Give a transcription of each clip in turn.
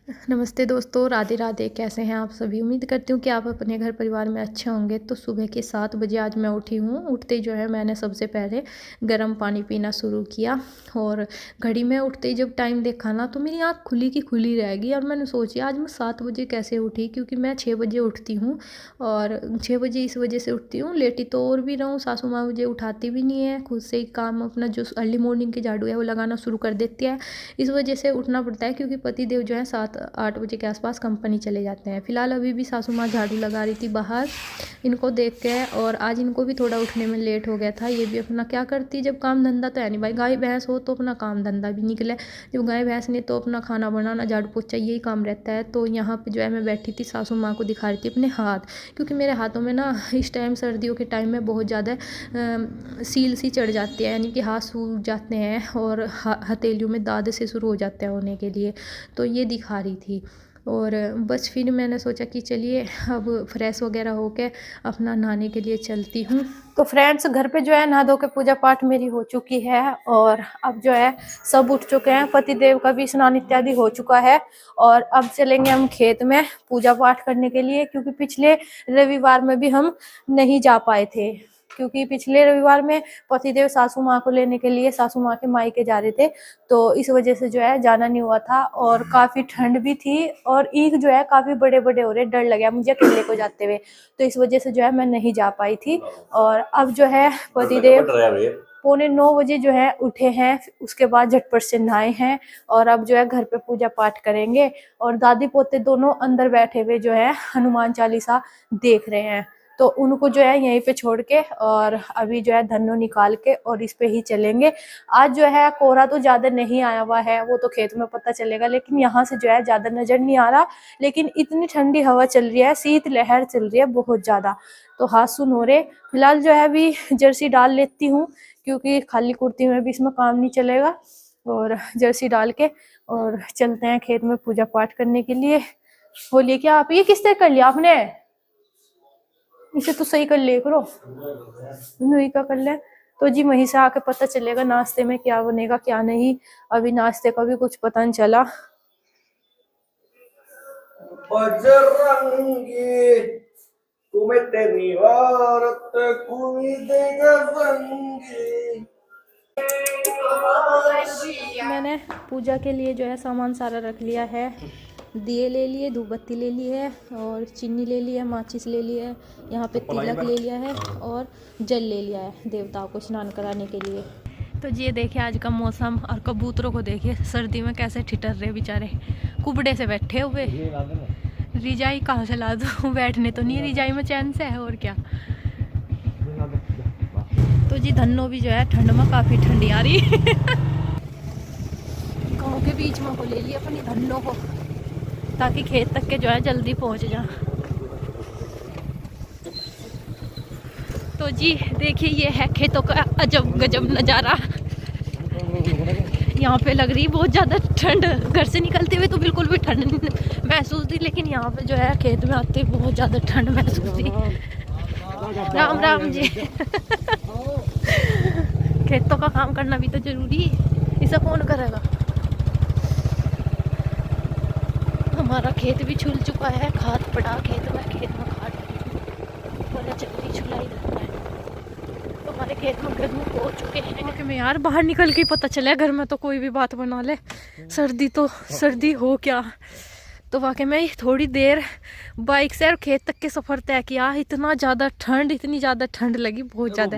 नमस्ते दोस्तों, राधे राधे। कैसे हैं आप सभी? उम्मीद करती हूँ कि आप अपने घर परिवार में अच्छे होंगे। तो सुबह के 7 बजे आज मैं उठी हूँ। उठते ही जो है मैंने सबसे पहले गर्म पानी पीना शुरू किया और घड़ी में उठते ही जब टाइम देखा ना तो मेरी आँख खुली की खुली रहेगी और मैंने सोची आज मैं 7 बजे कैसे उठी, क्योंकि मैं 6 बजे उठती हूँ। और 6 बजे इस वजह से उठती हूँ, लेटी तो और भी रहूँ, सासू माँ मुझे उठाती भी नहीं है, खुद से ही काम अपना जो अर्ली मॉर्निंग की झाड़ू है वो लगाना शुरू कर देती है। इस वजह से उठना पड़ता है, क्योंकि पति देव जो है 7-8 बजे के आसपास कंपनी चले जाते हैं। फिलहाल अभी भी सासू माँ झाड़ू लगा रही थी बाहर इनको देख के, और आज इनको भी थोड़ा उठने में लेट हो गया था। ये भी अपना क्या करती, जब काम धंधा तो है नहीं भाई, गाय भैंस हो तो अपना काम धंधा भी निकले। जब गाय भैंस नहीं तो अपना खाना बनाना झाड़ू पोछा यही काम रहता है। तो यहाँ पे जो है मैं बैठी थी, सासू माँ को दिखा रही थी अपने हाथ, क्योंकि मेरे हाथों में ना इस टाइम सर्दियों के टाइम में बहुत ज़्यादा सील सी चढ़ जाती है, यानी कि हाथ सूख जाते हैं और हथेलियों में दाद से शुरू हो जाते हैं होने के लिए। तो ये दिखा रही थी और बस फिर मैंने सोचा कि चलिए अब फ्रेश वगैरह होके अपना नहाने के लिए चलती हूँ। तो फ्रेंड्स, घर पे जो है नहा धो के पूजा पाठ मेरी हो चुकी है और अब जो है सब उठ चुके हैं, पति देव का भी स्नान इत्यादि हो चुका है। और अब चलेंगे हम खेत में पूजा पाठ करने के लिए, क्योंकि पिछले रविवार में भी हम नहीं जा पाए थे, क्योंकि पिछले रविवार में पतिदेव सासू माँ को लेने के लिए सासू माँ के मायके जा रहे थे, तो इस वजह से जो है जाना नहीं हुआ था। और काफी ठंड भी थी और ईख जो है काफी बड़े बड़े हो रहे, डर लगा मुझे अकेले को जाते हुए, तो इस वजह से जो है मैं नहीं जा पाई थी। और अब जो है पतिदेव 8:45 जो है उठे हैं, उसके बाद झटपट से नहाए हैं और अब जो है घर पे पूजा पाठ करेंगे। और दादी पोते दोनों अंदर बैठे हुए जो है हनुमान चालीसा देख रहे हैं, तो उनको जो है यहीं पे छोड़ के और अभी जो है धन्नो निकाल के और इस पे ही चलेंगे। आज जो है कोहरा तो ज्यादा नहीं आया हुआ है, वो तो खेत में पता चलेगा, लेकिन यहाँ से जो है ज्यादा नजर नहीं आ रहा। लेकिन इतनी ठंडी हवा चल रही है, शीत लहर चल रही है बहुत ज्यादा, तो हाथ सुन हो रहे। फिलहाल जो है अभी जर्सी डाल लेती हूँ, क्योंकि खाली कुर्ती में भी इसमें काम नहीं चलेगा। और जर्सी डाल के और चलते हैं खेत में पूजा पाठ करने के लिए। बोलिए क्या आप, ये किस तरह कर लिया आपने? इसे तो सही कर ले करो, वही का कर ले। तो जी वहीं से आके पता चलेगा नाश्ते में क्या बनेगा क्या नहीं, अभी नाश्ते का भी कुछ पता नहीं चला। बजरंगी तुम्हें तेरी औरत कोई देगा बंगी। मैंने पूजा के लिए जो है सामान सारा रख लिया है, दिए ले लिए, धूप बत्ती ले ली है और चीनी ले ली है, माचिस ले ली है, यहाँ पे तिलक ले लिया है और जल ले लिया है देवताओं को स्नान कराने के लिए। तो ये देखिए आज का मौसम, और कबूतरों को देखिए सर्दी में कैसे ठिठर रहे बेचारे, कुबड़े से बैठे हुए। रिजाई कहाँ से ला दूँ, बैठने तो नहीं रिजाई में चैन से है, और क्या। तो जी धन्नो भी जो है ठंड में काफ़ी ठंडी आ रही गाँव के बीच में को ले लिया अपनी धन्नो को, ताकि खेत तक के जो है जल्दी पहुंच जा। तो जी देखिए ये है खेतों का अजब गजब नज़ारा। यहाँ पे लग रही बहुत ज़्यादा ठंड, घर से निकलते हुए तो बिल्कुल भी ठंड महसूस थी, लेकिन यहाँ पे जो है खेत में आते बहुत ज़्यादा ठंड महसूस थी। राम राम जी खेतों का काम करना भी तो जरूरी है, इसे कौन करेगा। हमारा खेत भी छूल चुका है, खाद पड़ा खेत में खाद जल्दी छुलाई देता है। तो हमारे खेत में गर्मी हो चुके हैं कि मैं यार बाहर निकल के पता चला, घर में तो कोई भी बात बना ले, सर्दी तो सर्दी हो क्या। तो वाकई में थोड़ी देर बाइक से और खेत तक के सफर तय किया, इतना ज़्यादा ठंड, इतनी ज़्यादा ठंड लगी बहुत ज़्यादा।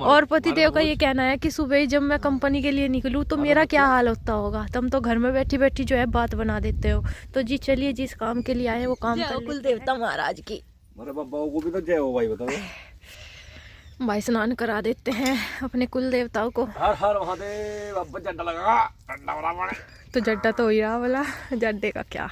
और पतिदेव का ये कहना है कि सुबह जब मैं कंपनी के लिए निकलूँ तो मेरा क्या हाल होता होगा, तुम तो घर में बैठी बैठी जो है बात बना देते हो। तो जी चलिए जिस काम के लिए आए वो काम कर, कुल देवता महाराज की को भी तो जय हो भाई, बताओ भाई, स्नान करा देते हैं अपने कुल देवताओं को। हर हर महादेव। अब जड्डा लगा, तो जड्डा तो हो ही रहा वाला, जड्डे का क्या।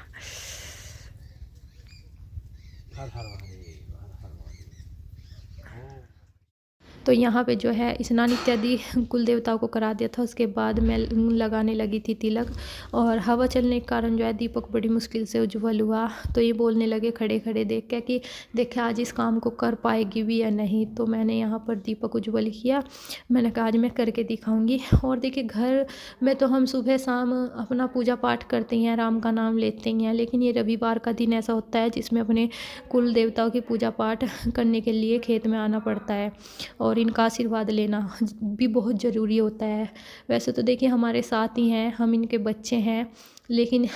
तो यहाँ पे जो है स्नान इत्यादि कुल देवताओं को करा दिया था। उसके बाद मैं लगाने लगी थी तिलक, और हवा चलने के कारण जो है दीपक बड़ी मुश्किल से उज्जवल हुआ। तो ये बोलने लगे खड़े खड़े देख के कि देखे आज इस काम को कर पाएगी भी या नहीं। तो मैंने यहाँ पर दीपक उज्जवल किया। मैंने कहा आज मैं करके दिखाऊंगी। और देखिए घर में तो हम सुबह शाम अपना पूजा पाठ करते हैं, राम का नाम लेते हैं, लेकिन ये रविवार का दिन ऐसा होता है जिसमें अपने कुल देवताओं की पूजा पाठ करने के लिए खेत में आना पड़ता है, और इनका आशीर्वाद लेना भी बहुत ज़रूरी होता है। वैसे तो देखिए हमारे साथ ही हैं, हम इनके बच्चे हैं, लेकिन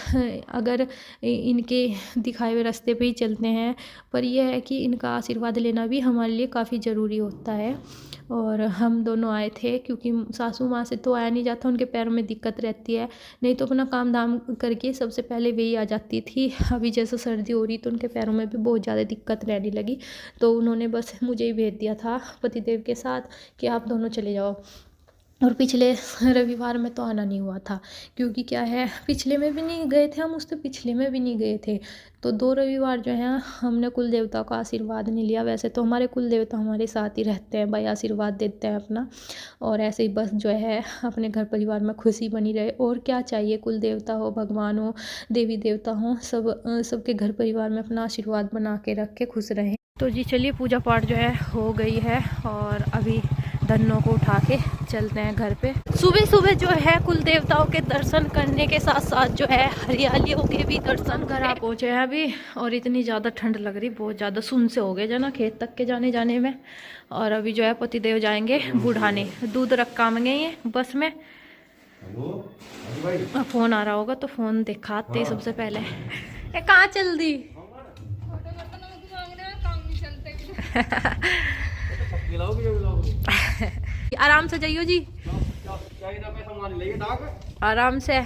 अगर इनके दिखाए हुए रास्ते पे ही चलते हैं, पर यह है कि इनका आशीर्वाद लेना भी हमारे लिए काफ़ी ज़रूरी होता है। और हम दोनों आए थे क्योंकि सासू माँ से तो आया नहीं जाता, उनके पैरों में दिक्कत रहती है, नहीं तो अपना काम धाम करके सबसे पहले वही आ जाती थी। अभी जैसे सर्दी हो रही तो उनके पैरों में भी बहुत ज़्यादा दिक्कत रहने लगी, तो उन्होंने बस मुझे ही भेज दिया था पतिदेव के साथ कि आप दोनों चले जाओ। और पिछले रविवार में तो आना नहीं हुआ था, क्योंकि क्या है पिछले में भी नहीं गए थे हम, उससे पिछले में भी नहीं गए थे। तो 2 रविवार जो है हमने कुल देवता का आशीर्वाद नहीं लिया। वैसे तो हमारे कुल देवता हमारे साथ ही रहते हैं भाई, आशीर्वाद देते हैं अपना, और ऐसे ही बस जो है अपने घर परिवार में खुशी बनी रहे। और क्या चाहिए, कुल देवता हो, भगवान हो, देवी देवता हो, सबके घर परिवार में अपना आशीर्वाद बना के रख के खुश रहें। तो जी चलिए पूजा पाठ जो है हो गई है, और अभी धन्नों को उठा के चलते हैं घर पे। सुबह सुबह जो है कुल देवताओं के दर्शन करने के साथ साथ जो है हरियालियों के भी दर्शन करा पहुँचे हैं अभी। और इतनी ज़्यादा ठंड लग रही, बहुत ज़्यादा सुन से हो गए जो ना खेत तक के जाने में। और अभी जो है पतिदेव जाएंगे बुढ़ाने, दूध रखा मंगे ये बस में। फ़ोन आ रहा होगा तो फ़ोन दिखाते सबसे पहले। ये कहाँ चल दी? आराम से जाइयो जी, आराम से।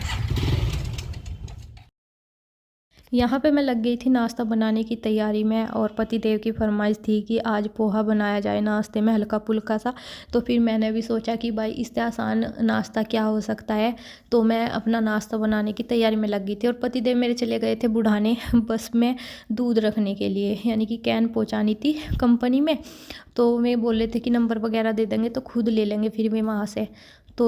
यहाँ पे मैं लग गई थी नाश्ता बनाने की तैयारी में, और पतिदेव की फरमाइश थी कि आज पोहा बनाया जाए नाश्ते में, हल्का फुल्का सा। तो फिर मैंने भी सोचा कि भाई इससे आसान नाश्ता क्या हो सकता है, तो मैं अपना नाश्ता बनाने की तैयारी में लग गई थी। और पतिदेव मेरे चले गए थे बुढ़ाने बस में दूध रखने के लिए, यानी कि कैन पहुँचानी थी कंपनी में। तो वे बोल रहे थे कि नंबर वगैरह दे देंगे तो खुद ले लेंगे फिर भी वहाँ से। तो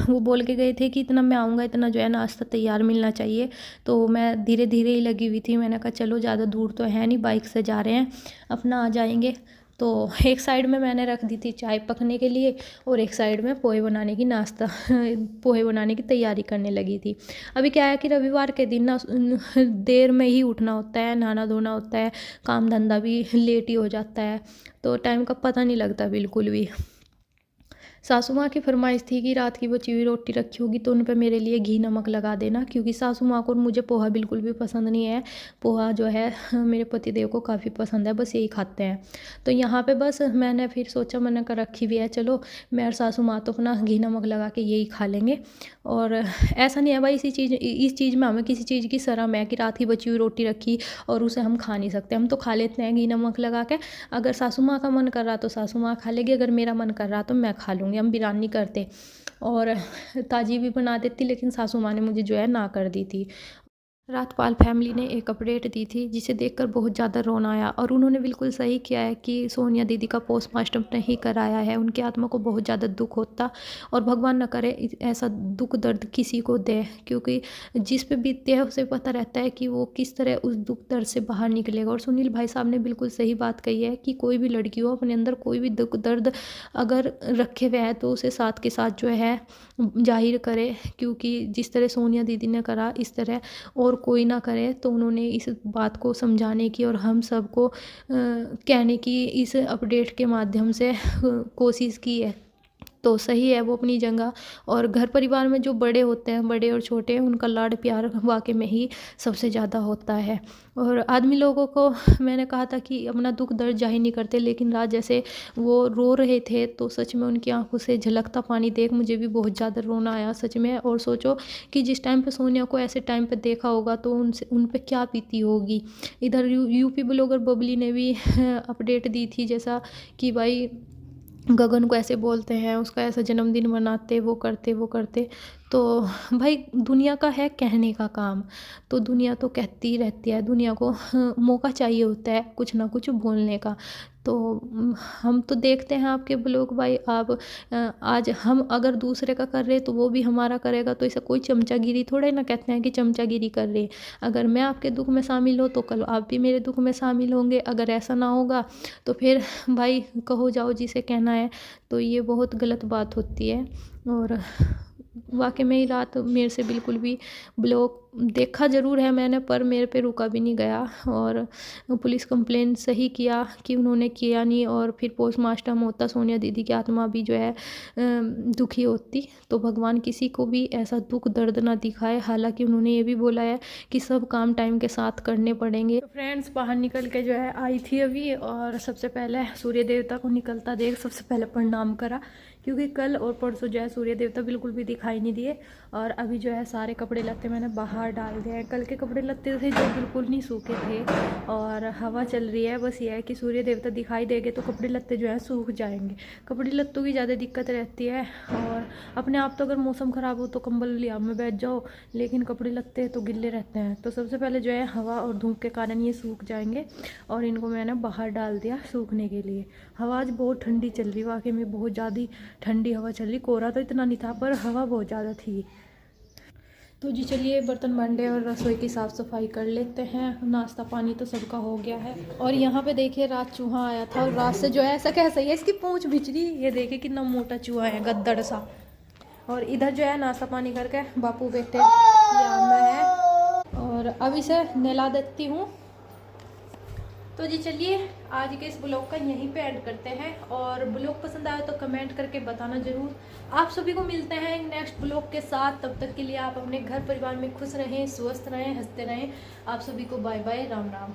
वो बोल के गए थे कि इतना मैं आऊँगा इतना जो है नाश्ता तैयार मिलना चाहिए। तो मैं धीरे धीरे ही लगी हुई थी, मैंने कहा चलो ज़्यादा दूर तो है नहीं, बाइक से जा रहे हैं, अपना आ जाएंगे। तो एक साइड में मैंने रख दी थी चाय पकने के लिए, और एक साइड में पोहे बनाने की पोहे बनाने की तैयारी करने लगी थी। अभी क्या है कि रविवार के दिन ना देर में ही उठना होता है, नहाना धोना होता है, काम धंधा भी लेट ही हो जाता है, तो टाइम का पता नहीं लगता बिल्कुल भी। सासू माँ की फरमाइश थी कि रात की बची हुई रोटी रखी होगी तो उन पर मेरे लिए घी नमक लगा देना, क्योंकि सासू माँ को और मुझे पोहा बिल्कुल भी पसंद नहीं है। पोहा जो है मेरे पतिदेव को काफ़ी पसंद है, बस यही खाते हैं। तो यहाँ पे बस मैंने फिर सोचा, मैंने कहा रखी भी है, चलो मैं और सासू माँ तो अपना घी नमक लगा के यही खा लेंगे। और ऐसा नहीं है भाई इस चीज़ में हमें किसी चीज़ की शर्म है कि रात की बची हुई रोटी रखी और उसे हम खा नहीं सकते, हम तो खा लेते हैं घी नमक लगा के। अगर सासू माँ का मन कर रहा तो सासू माँ खा लेगी, अगर मेरा मन कर रहा तो मैं खा लूँगी। हम बिरानी करते और ताजी भी बना देती, लेकिन सासू माँ ने मुझे जो है ना कर दी थी। रातपाल फैमिली ने एक अपडेट दी थी जिसे देखकर बहुत ज़्यादा रोना आया, और उन्होंने बिल्कुल सही किया है कि सोनिया दीदी का पोस्टमार्टम नहीं कराया है। उनकी आत्मा को बहुत ज़्यादा दुख होता, और भगवान न करे ऐसा दुख दर्द किसी को दे, क्योंकि जिस पे बीतते हैं उसे पता रहता है कि वो किस तरह उस दुख दर्द से बाहर निकलेगा। और सुनील भाई साहब ने बिल्कुल सही बात कही है कि कोई भी लड़की हो अपने अंदर कोई भी दुख दर्द अगर रखे हुए है तो उसे साथ के साथ जो है जाहिर करे, क्योंकि जिस तरह सोनिया दीदी ने करा इस तरह और कोई ना करे। तो उन्होंने इस बात को समझाने की और हम सबको कहने की इस अपडेट के माध्यम से कोशिश की है। तो सही है वो अपनी जगह, और घर परिवार में जो बड़े होते हैं, बड़े और छोटे, उनका लाड प्यार वाकई में ही सबसे ज़्यादा होता है। और आदमी लोगों को मैंने कहा था कि अपना दुख दर्द जाहिर नहीं करते, लेकिन रात जैसे वो रो रहे थे तो सच में उनकी आंखों से झलकता पानी देख मुझे भी बहुत ज़्यादा रोना आया सच में। और सोचो कि जिस टाइम पे सोनिया को ऐसे टाइम पे देखा होगा तो उन पे क्या बीती होगी। इधर यूपी ब्लॉगर बबली ने भी अपडेट दी थी, जैसा कि भाई गगन को ऐसे बोलते हैं, उसका ऐसा जन्मदिन मनाते वो करते। तो भाई दुनिया का है कहने का काम, तो दुनिया तो कहती ही रहती है, दुनिया को मौका चाहिए होता है कुछ ना कुछ बोलने का। तो हम तो देखते हैं आपके ब्लॉग भाई, आप आज हम अगर दूसरे का कर रहे तो वो भी हमारा करेगा, तो इसे कोई चमचागिरी थोड़े ना कहते हैं कि चमचागिरी कर रहे हैं। अगर मैं आपके दुख में शामिल हो तो कल आप भी मेरे दुख में शामिल होंगे, अगर ऐसा ना होगा तो फिर भाई कहो जाओ जिसे कहना है, तो ये बहुत गलत बात होती है। और वाकई में ही रात मेरे से बिल्कुल भी ब्लॉग देखा ज़रूर है मैंने, पर मेरे पे रुका भी नहीं गया, और पुलिस कंप्लेंट सही किया कि उन्होंने किया नहीं, और फिर पोस्टमार्टम होता, सोनिया दीदी की आत्मा भी जो है दुखी होती। तो भगवान किसी को भी ऐसा दुख दर्द ना दिखाए। हालांकि उन्होंने ये भी बोला है कि सब काम टाइम के साथ करने पड़ेंगे। तो फ्रेंड्स बाहर निकल के जो है आई थी अभी, और सबसे पहले सूर्य देवता को निकलता देख सबसे पहले प्रणाम करा, क्योंकि कल और परसों जो है सूर्य देवता बिल्कुल भी दिखाई नहीं दिए। और अभी जो है सारे कपड़े लत्ते मैंने बाहर डाल दिए हैं। कल के कपड़े लत्ते थे जो बिल्कुल नहीं सूखे थे, और हवा चल रही है। बस ये है कि सूर्य देवता दिखाई देंगे तो कपड़े लत्ते जो है सूख जाएंगे। कपड़े लत्तों की ज़्यादा दिक्कत रहती है, और अपने आप तो अगर मौसम ख़राब हो तो कंबल लिया में बैठ जाओ, लेकिन कपड़े लत्ते तो गिल्ले रहते हैं। तो सबसे पहले जो है हवा और धूप के कारण ये सूख जाएंगे, और इनको मैंने बाहर डाल दिया सूखने के लिए। हवा आज बहुत ठंडी चल रही, वाकई में बहुत ज़्यादा ठंडी हवा चल रही। कोहरा तो इतना नहीं था पर हवा बहुत ज़्यादा थी। तो जी चलिए बर्तन भांडे और रसोई की साफ़ सफाई कर लेते हैं। नाश्ता पानी तो सबका हो गया है। और यहाँ पे देखिए रात चूहा आया था, और रात से जो है ऐसा कैसा ही है, इसकी पूंछ बिछ रही। ये देखिए कितना मोटा चूहा है, गद्दड़ सा। और इधर जो है नाश्ता पानी करके बापू बेटे यहाँ में है, और अब इसे नहला देती हूँ। तो जी चलिए आज के इस ब्लॉग का यहीं पे ऐड करते हैं, और ब्लॉग पसंद आया तो कमेंट करके बताना ज़रूर। आप सभी को मिलते हैं नेक्स्ट ब्लॉग के साथ। तब तक के लिए आप अपने घर परिवार में खुश रहें, स्वस्थ रहें, हंसते रहें। आप सभी को बाय बाय, राम राम।